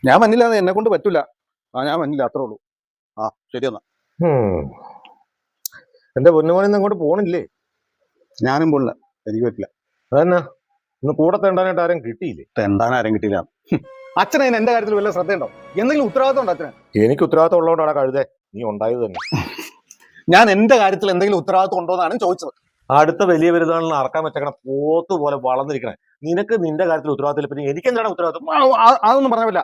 ഞാൻ വന്നില്ല, എന്നെ കൊണ്ട് പറ്റൂല. ഞാൻ വന്നില്ല, അത്രേ ഉള്ളൂ. ശരി എന്നാ. എന്റെ പൊന്നുമോനിന്ന് അങ്ങോട്ട് പോണില്ലേ? ഞാനും പോണില്ല, എനിക്ക് പറ്റില്ല. അതെന്നാ ഇന്ന് കൂടെ തെണ്ടാനായിട്ട് ആരും കിട്ടിയില്ലേ? തെണ്ടാൻ ആരും കിട്ടിയില്ല. അച്ഛനെ എന്റെ കാര്യത്തിൽ വല്ല ശ്രദ്ധയുണ്ടോ? എന്തെങ്കിലും ഉത്തരവാദിത്വം ഉണ്ടോ അച്ഛനെ? എനിക്ക് ഉത്തരവാദിത്വം ഉള്ളതുകൊണ്ടാണ് കഴുതേ നീ ഉണ്ടായത് തന്നെ. ഞാൻ എന്റെ കാര്യത്തിൽ എന്തെങ്കിലും ഉത്തരവാദിത്വം ഉണ്ടോ എന്നാണ് ചോദിച്ചത്. അടുത്ത വലിയ പെരുന്നാളിന് അറക്കാൻ വെച്ചേക്കണ പോത്ത് പോലെ വളർന്നിരിക്കണേ നിനക്ക് നിന്റെ കാര്യത്തിൽ ഉത്തരവാദിത്തം. പിന്നെ എനിക്ക് എന്താണ് ഉത്തരവാദിത്വം? അതൊന്നും പറഞ്ഞില്ല.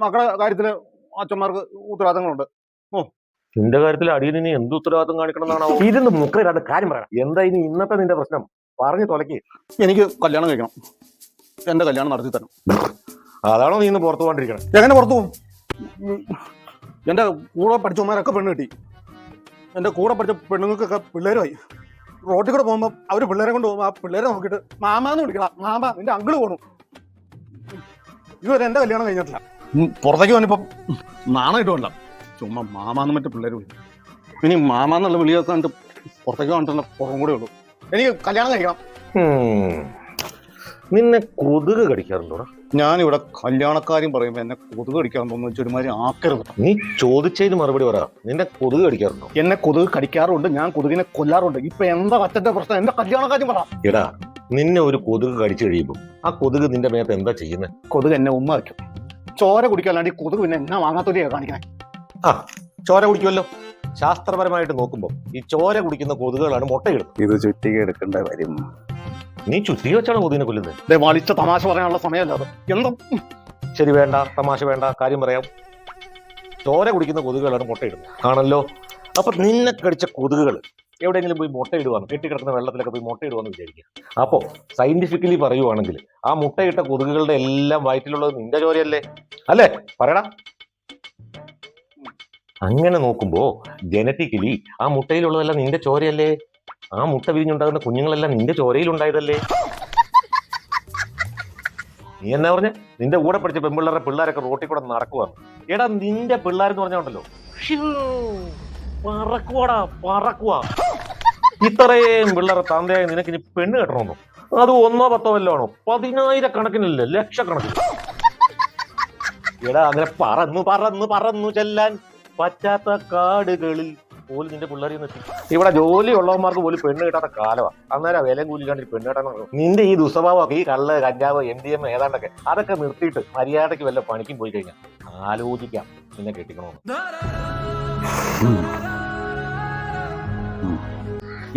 മക്കളുടെ കാര്യത്തില് അച്ഛന്മാർക്ക് ഉത്തരവാദിത്തങ്ങളുണ്ട്. നിന്റെ കാര്യത്തിൽ അടിയന് നീ എന്ത് ഉത്തരവാദിത്വം കാണിക്കണം എന്നാണോ? ഇരുന്ന് മുക്കയിലാണ്ട് കാര്യം പറയണം. എന്താ ഇനി ഇന്നത്തെ നിന്റെ പ്രശ്നം? പറഞ്ഞു തുലക്ക്. എനിക്ക് കല്യാണം കഴിക്കണം. എന്റെ കല്യാണം നടത്തി തരണം. അതാണോ നീ ഇന്ന് പുറത്തു പോകാണ്ടിരിക്കണം? എങ്ങനെ പുറത്തു പോകും? എന്റെ കൂടെ പഠിച്ചവന്മാരൊക്കെ പെണ്ണ് കിട്ടി. എന്റെ കൂടെ പഠിച്ച പെണ്ണുങ്ങൾക്കൊക്കെ പിള്ളേരുമായി. റോട്ടിൽ കൂടെ പോകുമ്പോൾ അവര് പിള്ളേരെ കൊണ്ട് പോകുമ്പോൾ ആ പിള്ളേരെ നോക്കിയിട്ട് മാമാന്ന് വിളിക്കണം. മാമ, നിന്റെ അങ്കിള് പോണു. ഇതുവരെ എന്റെ കല്യാണം കഴിഞ്ഞിട്ടില്ല. പുറത്തേക്ക് വന്നിപ്പം നാണായിട്ട് വേണ്ട, ചുമ്മാ മാമാന്ന് മറ്റു പിള്ളേർ വിളിക്കും. ഇനി മാമാന്നുള്ള വിളി കണ്ടിട്ട് പുറത്തേക്ക് വന്നിട്ടുള്ള പുറം കൂടെ ഉള്ളൂ. എനിക്ക് കല്യാണം കഴിക്കണം. നിന്നെ കൊതുക് കടിക്കാറുണ്ടോ? ഞാനിവിടെ കല്യാണക്കാരും പറയുമ്പോൾ എന്നെ കൊതുക് കടിക്കാറുണ്ടോ എന്ന് വെച്ചാൽ ഒരുമാതിരി ആക്കരുത്. നീ ചോദിച്ചതിന് മറുപടി പറ. നിന്നെ കൊതുക് കടിക്കാറുണ്ടോ? എന്നെ കൊതുക് കടിക്കാറുണ്ട്, ഞാൻ കൊതുകിനെ കൊല്ലാറുണ്ട്. ഇപ്പൊ എന്താ അച്ഛന്റെ പ്രശ്നം? എന്റെ കല്യാണക്കാരും പറ. എടാ, നിന്നെ ഒരു കൊതുക് കടിച്ചു കഴിയുമ്പോൾ ആ കൊതുക് നിന്റെ മേത്ത് എന്താ ചെയ്യുന്നത്? കൊതുക് എന്നെ ഉമ്മ വയ്ക്കും. ചോര കുടിക്കാല്ലാണ്ട് ഈ കൊതുക് പിന്നെ എന്നാ വാങ്ങാത്തൊരിയാ കാണിക്കണേ. ചോര കുടിക്കുമല്ലോ. ശാസ്ത്രപരമായിട്ട് നോക്കുമ്പോൾ ഈ ചോര കുടിക്കുന്ന കൊതുകുകളാണ് മുട്ടയിടുന്നത്. ഇത് ചുറ്റിക എടുക്കേണ്ട കാര്യം. നീ ചുറ്റി വെച്ചാണ് കൊതുകിനെ കൊല്ലുന്നത്. വലിച്ച തമാശ പറയാനുള്ള സമയമല്ല അത്. എന്താ? ശരി, വേണ്ട തമാശ വേണ്ട, കാര്യം പറയാം. ചോര കുടിക്കുന്ന കൊതുകുകളാണ് മുട്ടയിടുന്നത് ആണല്ലോ. അപ്പൊ നിന്നെ കടിച്ച കൊതുകുകൾ എവിടെയെങ്കിലും പോയി മുട്ടയിടുവാന്ന്, കെട്ടിക്കിടക്കുന്ന വെള്ളത്തിലൊക്കെ പോയി മുട്ടയിടുവാന്ന് വിചാരിക്കുക. അപ്പോൾ സയന്റിഫിക്കലി പറയുവാണെങ്കിൽ ആ മുട്ടയിട്ട കൊതുകുകളുടെ എല്ലാം വയറ്റിലുള്ളത് നിന്റെ ചോരയല്ലേ? അല്ലേ? പറയടാ. അങ്ങനെ നോക്കുമ്പോ ജനറ്റിക്കലി ആ മുട്ടയിലുള്ളതെല്ലാം നിന്റെ ചോരയല്ലേ? ആ മുട്ട വിരിഞ്ഞുണ്ടാകുന്ന കുഞ്ഞുങ്ങളെല്ലാം നിന്റെ ചോരയിലുണ്ടായതല്ലേ? നീ എന്നാ പറഞ്ഞ നിന്റെ കൂടെ പഠിച്ച പെൺപിള്ളേരുടെ പിള്ളേരൊക്കെ റോട്ടിൽ കൂടെ നടക്കുവാണ്. എടാ, നിന്റെ പിള്ളേരെന്ന് പറഞ്ഞുണ്ടല്ലോ പറക്കുവാടാ, പറക്കുവാ. ഇത്രയും പിള്ളേരെ തന്തയായ നിനക്ക് ഇനി പെണ്ണ് കെട്ടണമെന്നോ? അത് 1 10 വല്ലതാണോ? 10,000 കണക്കിനല്ലേ, ലക്ഷക്കണക്കിന്. എടാ, അങ്ങനെ പറന്നു പറന്നു പറന്നു ചെല്ലാൻ പറ്റാത്ത കാടുകളിൽ പോലും നിന്റെ പിള്ളേരെ എത്തി. ഇവിടെ ജോലി ഉള്ളവന്മാർക്ക് പോലും പെണ്ണ് കിട്ടാത്ത കാലമാണ്. അന്നേരം വിലയും കൂലിക്കാണ്ട് പെണ്ണ് കിട്ടാൻ. നിന്റെ ഈ ദുസ്വഭാവമൊക്കെ, ഈ കള്ള്, കഞ്ചാവ്, MDM ഏതാണ്ടൊക്കെ അതൊക്കെ നിർത്തിയിട്ട് മര്യാദയ്ക്ക് വല്ല പണിക്കും പോയി കഴിഞ്ഞാൽ ആലോചിക്കാം നിന്നെ കെട്ടിക്കണമെന്ന്.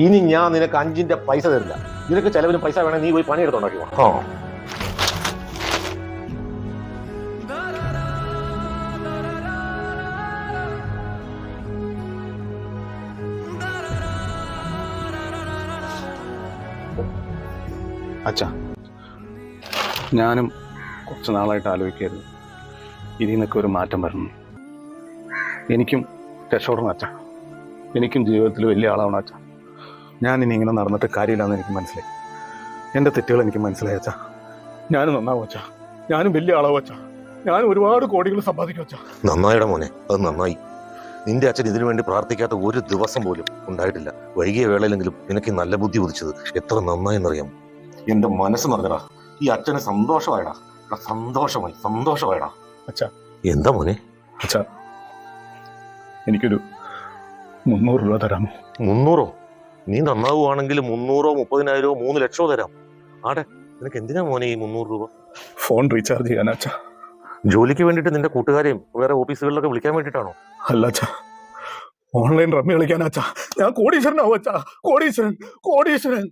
ഇനി ഞാൻ നിനക്ക് 5ന്റെ പൈസ തരില്ല. നിനക്ക് ചെലവിന് പൈസ വേണേ നീ പോയി പണിയെടുത്തുണ്ടാക്കി പോകണം. അച്ഛാ, ഞാനും കുറച്ച് നാളായിട്ട് ആലോചിക്കായിരുന്നു, ഇതിൽ നിന്നൊക്കെ ഒരു മാറ്റം വരണം. എനിക്കും രക്ഷപ്പെടണം അച്ഛാ. എനിക്കും ജീവിതത്തിൽ വലിയ ആളാവണം അച്ഛാ. ഞാനിനി ഇങ്ങനെ നടന്നിട്ട് കാര്യമില്ലാന്ന് എനിക്ക് മനസ്സിലായി. എൻ്റെ തെറ്റുകൾ എനിക്ക് മനസ്സിലായി അച്ഛാ. ഞാനും നന്നാവും അച്ഛാ. ഞാനും വലിയ ആളാവും അച്ഛാ. ഞാനും ഒരുപാട് കോടികൾ സമ്പാദിക്കും അച്ഛാ. നന്നായിട മോനെ, അത് നന്നായി. നിന്റെ അച്ഛൻ ഇതിനു വേണ്ടി പ്രാർത്ഥിക്കാത്ത ഒരു ദിവസം പോലും ഉണ്ടായിട്ടില്ല. വൈകിയ വേളയിലെങ്കിലും നിനക്ക് നല്ല ബുദ്ധി ഉദിച്ചത് എത്ര നന്നായെന്നറിയാം. എന്റെ മനസ്സ് നിറഞ്ഞടാ. ഈ അച്ഛന് സന്തോഷമായടാ. സന്തോഷമായടാ. അച്ഛാ, എന്താ മോനെ? അച്ഛാ, എനിക്കൊരു 300 രൂപ തരാമോ? 300? നീ നന്നാവുകയാണെങ്കിൽ 300, 30,000, 3 ലക്ഷമോ തരാം. ആടെ, നിനക്ക് എന്തിനാ മോനെ ഈ 300 രൂപ? ഫോൺ റീചാർജ് ചെയ്യാനാ അച്ഛാ. ജോലിക്ക് വേണ്ടിയിട്ട് നിന്റെ കൂട്ടുകാരെയും വേറെ ഓഫീസുകളിലൊക്കെ വിളിക്കാൻ വേണ്ടിയിട്ടാണോ? അല്ല അച്ഛാ, ഓൺലൈൻ റമ്മി കളിക്കാനാ അച്ഛാ. ഞാൻ കോടീശ്വരനാവും അച്ഛാ. കോടീശ്വരൻ.